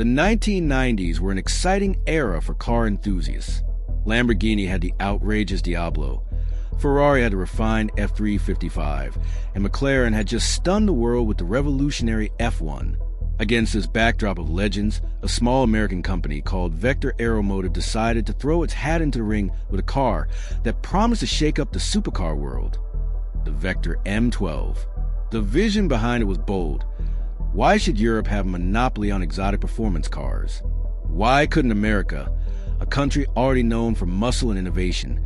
The 1990s were an exciting era for car enthusiasts. Lamborghini had the outrageous Diablo, Ferrari had the refined F355, and McLaren had just stunned the world with the revolutionary F1. Against this backdrop of legends, a small American company called Vector Aeromotive decided to throw its hat into the ring with a car that promised to shake up the supercar world, the Vector M12. The vision behind it was bold. Why should Europe have a monopoly on exotic performance cars? Why couldn't America, a country already known for muscle and innovation,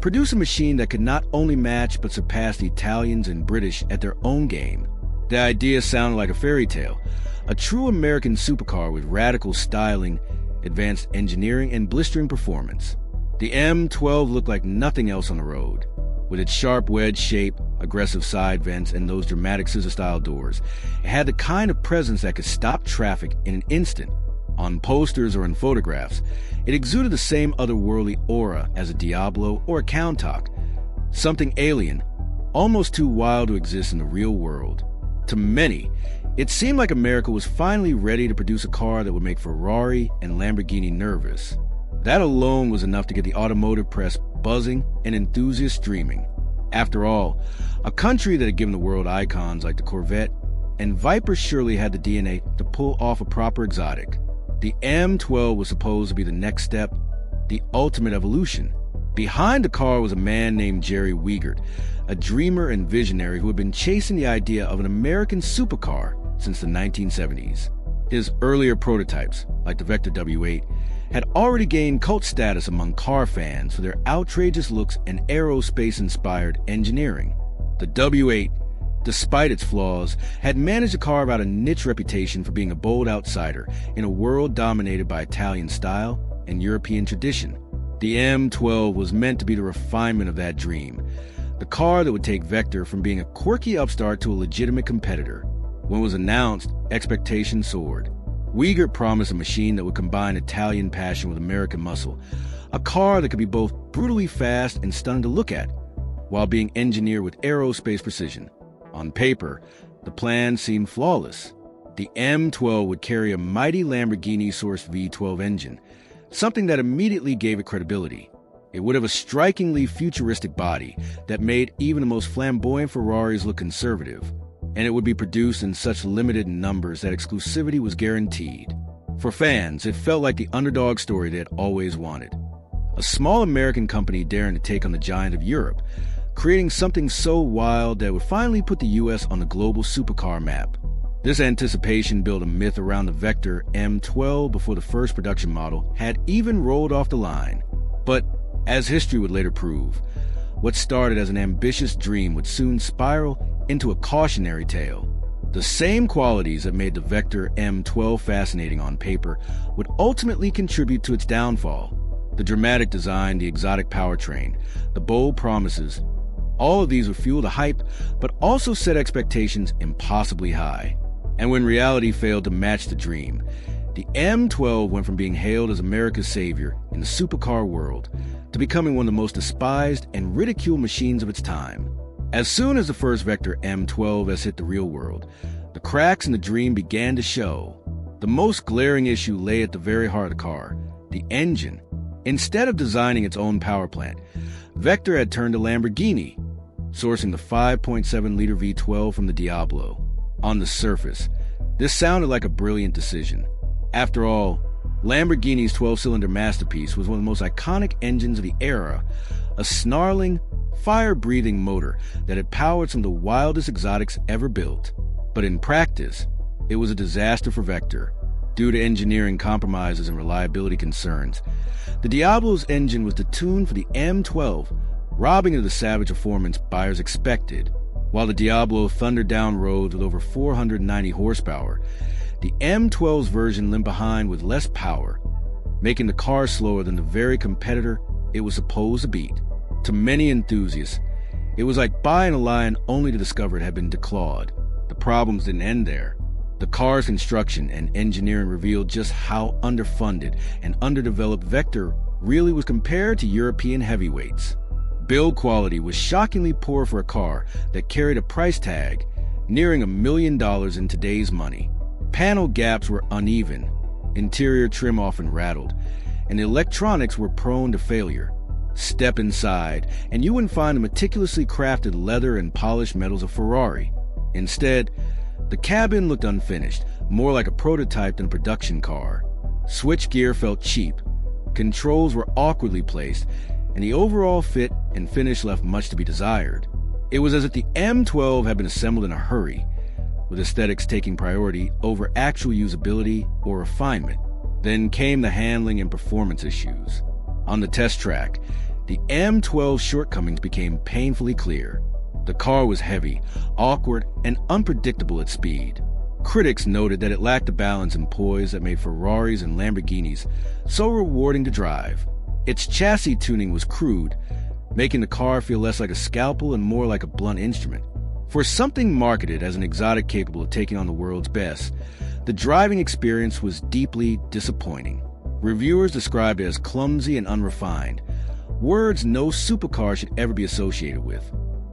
produce a machine that could not only match but surpass the Italians and British at their own game? The idea sounded like a fairy tale, a true American supercar with radical styling, advanced engineering, and blistering performance. The M12 looked like nothing else on the road. With its sharp wedge shape, aggressive side vents, and those dramatic scissor-style doors, it had the kind of presence that could stop traffic in an instant. On posters or in photographs, it exuded the same otherworldly aura as a Diablo or a Countach, something alien, almost too wild to exist in the real world. To many, it seemed like America was finally ready to produce a car that would make Ferrari and Lamborghini nervous. That alone was enough to get the automotive press buzzing and enthusiasts dreaming. After all, a country that had given the world icons like the Corvette, and Viper surely had the DNA to pull off a proper exotic. The M12 was supposed to be the next step, the ultimate evolution. Behind the car was a man named Jerry Wiegert, a dreamer and visionary who had been chasing the idea of an American supercar since the 1970s. His earlier prototypes, like the Vector W8, had already gained cult status among car fans for their outrageous looks and aerospace-inspired engineering. The W8, despite its flaws, had managed to carve out a niche reputation for being a bold outsider in a world dominated by Italian style and European tradition. The M12 was meant to be the refinement of that dream, the car that would take Vector from being a quirky upstart to a legitimate competitor. When it was announced, expectations soared. Wiegert promised a machine that would combine Italian passion with American muscle, a car that could be both brutally fast and stunning to look at, while being engineered with aerospace precision. On paper, the plan seemed flawless. The M12 would carry a mighty Lamborghini-sourced V12 engine, something that immediately gave it credibility. It would have a strikingly futuristic body that made even the most flamboyant Ferraris look conservative, and it would be produced in such limited numbers that exclusivity was guaranteed. For fans, it felt like the underdog story they had always wanted. A small American company daring to take on the giant of Europe, creating something so wild that would finally put the U.S. on the global supercar map. This anticipation built a myth around the Vector M12 before the first production model had even rolled off the line. But, as history would later prove, what started as an ambitious dream would soon spiral into a cautionary tale. The same qualities that made the Vector M12 fascinating on paper would ultimately contribute to its downfall. The dramatic design, the exotic powertrain, the bold promises, all of these would fuel the hype, but also set expectations impossibly high. And when reality failed to match the dream, the M12 went from being hailed as America's savior in the supercar world to becoming one of the most despised and ridiculed machines of its time. As soon as the first Vector M12 has hit the real world, the cracks in the dream began to show. The most glaring issue lay at the very heart of the car, the engine. Instead of designing its own power plant, Vector had turned to Lamborghini, sourcing the 5.7-liter V12 from the Diablo. On the surface, this sounded like a brilliant decision. After all, Lamborghini's 12-cylinder masterpiece was one of the most iconic engines of the era, a snarling, fire-breathing motor that had powered some of the wildest exotics ever built. But in practice, it was a disaster for Vector. Due to engineering compromises and reliability concerns, the Diablo's engine was detuned for the M12, robbing it of the savage performance buyers expected. While the Diablo thundered down roads with over 490 horsepower, the M12's version limped behind with less power, making the car slower than the very competitor it was supposed to beat. To many enthusiasts, it was like buying a lion only to discover it had been declawed. The problems didn't end there. The car's construction and engineering revealed just how underfunded and underdeveloped Vector really was compared to European heavyweights. Build quality was shockingly poor for a car that carried a price tag nearing $1 million in today's money. Panel gaps were uneven, Interior trim often rattled, and the electronics were prone to failure. Step inside, and you wouldn't find the meticulously crafted leather and polished metals of Ferrari. Instead, the cabin looked unfinished, more like a prototype than a production car. Switchgear felt cheap, controls were awkwardly placed, and the overall fit and finish left much to be desired. It was as if the M12 had been assembled in a hurry, with aesthetics taking priority over actual usability or refinement. Then came the handling and performance issues. On the test track, the M12's shortcomings became painfully clear. The car was heavy, awkward, and unpredictable at speed. Critics noted that it lacked the balance and poise that made Ferraris and Lamborghinis so rewarding to drive. Its chassis tuning was crude, making the car feel less like a scalpel and more like a blunt instrument. For something marketed as an exotic capable of taking on the world's best, the driving experience was deeply disappointing. Reviewers described it as clumsy and unrefined, words no supercar should ever be associated with.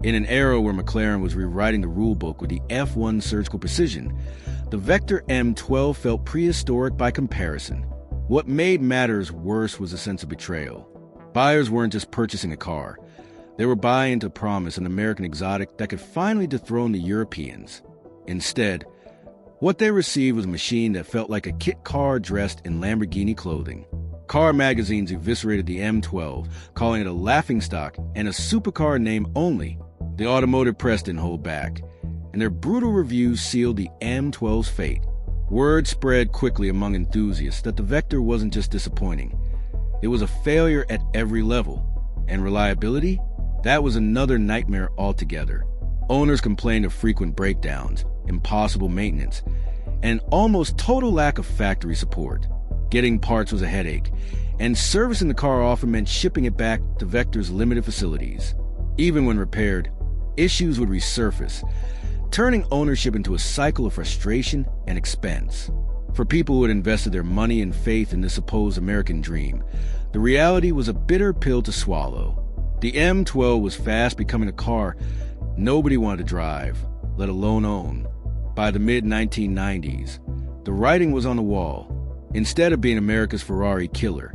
In an era where McLaren was rewriting the rulebook with the F1 surgical precision, the Vector M12 felt prehistoric by comparison. What made matters worse was a sense of betrayal. Buyers weren't just purchasing a car. They were buying into the promise of an American exotic that could finally dethrone the Europeans. Instead, what they received was a machine that felt like a kit car dressed in Lamborghini clothing. Car magazines eviscerated the M12, calling it a laughingstock and a supercar name only. The automotive press didn't hold back, and their brutal reviews sealed the M12's fate. Word spread quickly among enthusiasts that the Vector wasn't just disappointing. It was a failure at every level. And reliability? That was another nightmare altogether. Owners complained of frequent breakdowns, impossible maintenance, and an almost total lack of factory support. Getting parts was a headache, and servicing the car often meant shipping it back to Vector's limited facilities. Even when repaired, issues would resurface, turning ownership into a cycle of frustration and expense. For people who had invested their money and faith in this supposed American dream, the reality was a bitter pill to swallow. The M12 was fast becoming a car nobody wanted to drive, let alone own. By the mid-1990s, the writing was on the wall. Instead of being America's Ferrari killer,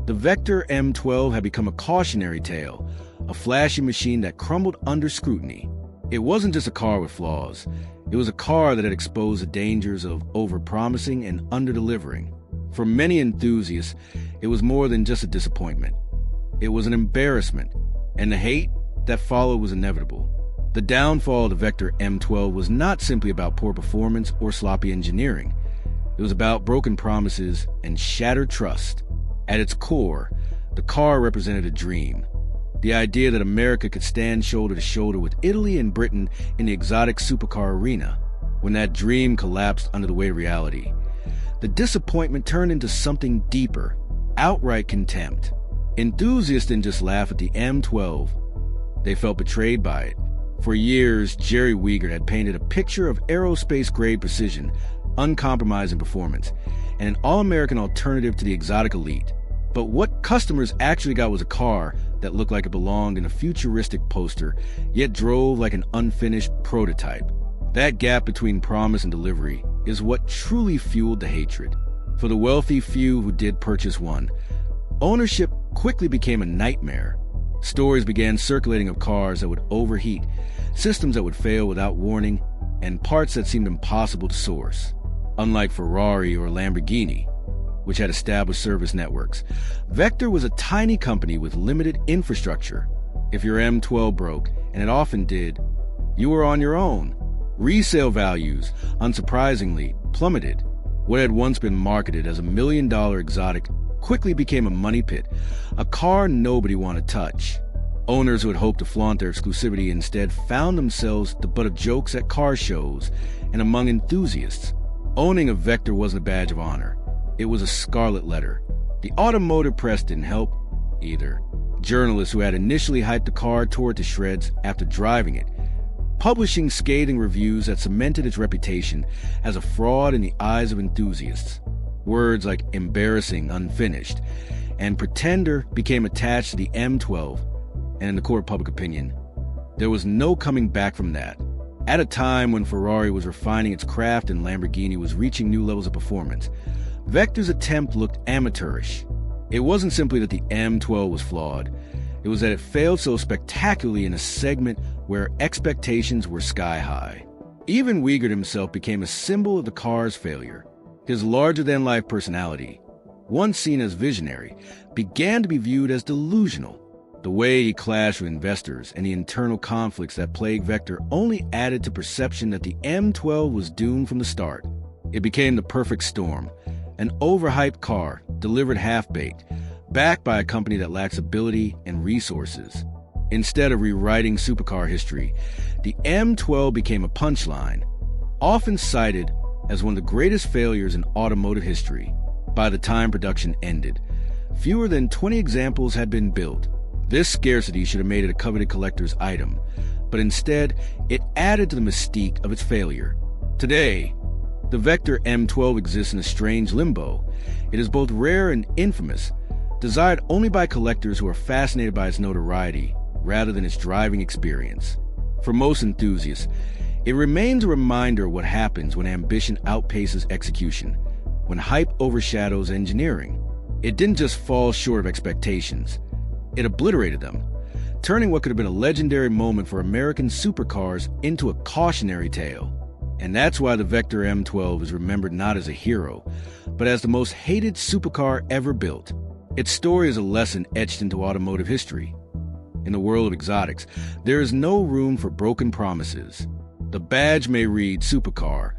the Vector M12 had become a cautionary tale, a flashy machine that crumbled under scrutiny. It wasn't just a car with flaws. It was a car that had exposed the dangers of overpromising and underdelivering. For many enthusiasts, it was more than just a disappointment. It was an embarrassment, and the hate that followed was inevitable. The downfall of the Vector M12 was not simply about poor performance or sloppy engineering. It was about broken promises and shattered trust. At its core, the car represented a dream. The idea that America could stand shoulder to shoulder with Italy and Britain in the exotic supercar arena. When that dream collapsed under the weight of reality, the disappointment turned into something deeper, outright contempt. Enthusiasts didn't just laugh at the M12. They felt betrayed by it. For years, Jerry Wiegert had painted a picture of aerospace-grade precision, uncompromising performance, and an all-American alternative to the exotic elite. But what customers actually got was a car that looked like it belonged in a futuristic poster, yet drove like an unfinished prototype. That gap between promise and delivery is what truly fueled the hatred. For the wealthy few who did purchase one, ownership quickly became a nightmare. Stories began circulating of cars that would overheat, systems that would fail without warning, and parts that seemed impossible to source. Unlike Ferrari or Lamborghini, which had established service networks, Vector was a tiny company with limited infrastructure. If your M12 broke, and it often did, you were on your own. Resale values, unsurprisingly, plummeted. What had once been marketed as $1 million exotic quickly became a money pit, a car nobody wanted to touch. Owners who had hoped to flaunt their exclusivity instead found themselves the butt of jokes at car shows and among enthusiasts. Owning a Vector wasn't a badge of honor. It was a scarlet letter. The automotive press didn't help either. Journalists who had initially hyped the car tore it to shreds after driving it, publishing scathing reviews that cemented its reputation as a fraud in the eyes of enthusiasts. Words like embarrassing, unfinished, and pretender became attached to the M12, and in the court of public opinion, there was no coming back from that. At a time when Ferrari was refining its craft and Lamborghini was reaching new levels of performance, Vector's attempt looked amateurish. It wasn't simply that the M12 was flawed, it was that it failed so spectacularly in a segment where expectations were sky high. Even Wiegert himself became a symbol of the car's failure. His larger-than-life personality, once seen as visionary, began to be viewed as delusional. The way he clashed with investors and the internal conflicts that plagued Vector only added to perception that the M12 was doomed from the start. It became the perfect storm, an overhyped car, delivered half-baked, backed by a company that lacks ability and resources. Instead of rewriting supercar history, the M12 became a punchline, often cited as one of the greatest failures in automotive history. By the time production ended, fewer than 20 examples had been built. This scarcity should have made it a coveted collector's item, but instead, it added to the mystique of its failure. Today, the Vector M12 exists in a strange limbo. It is both rare and infamous, desired only by collectors who are fascinated by its notoriety rather than its driving experience. For most enthusiasts, it remains a reminder of what happens when ambition outpaces execution, when hype overshadows engineering. It didn't just fall short of expectations, it obliterated them, turning what could have been a legendary moment for American supercars into a cautionary tale. And that's why the Vector M12 is remembered not as a hero, but as the most hated supercar ever built. Its story is a lesson etched into automotive history. In the world of exotics, there is no room for broken promises. The badge may read supercar,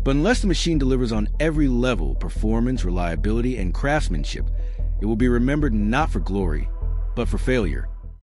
but unless the machine delivers on every level, performance, reliability, and craftsmanship, it will be remembered not for glory, but for failure.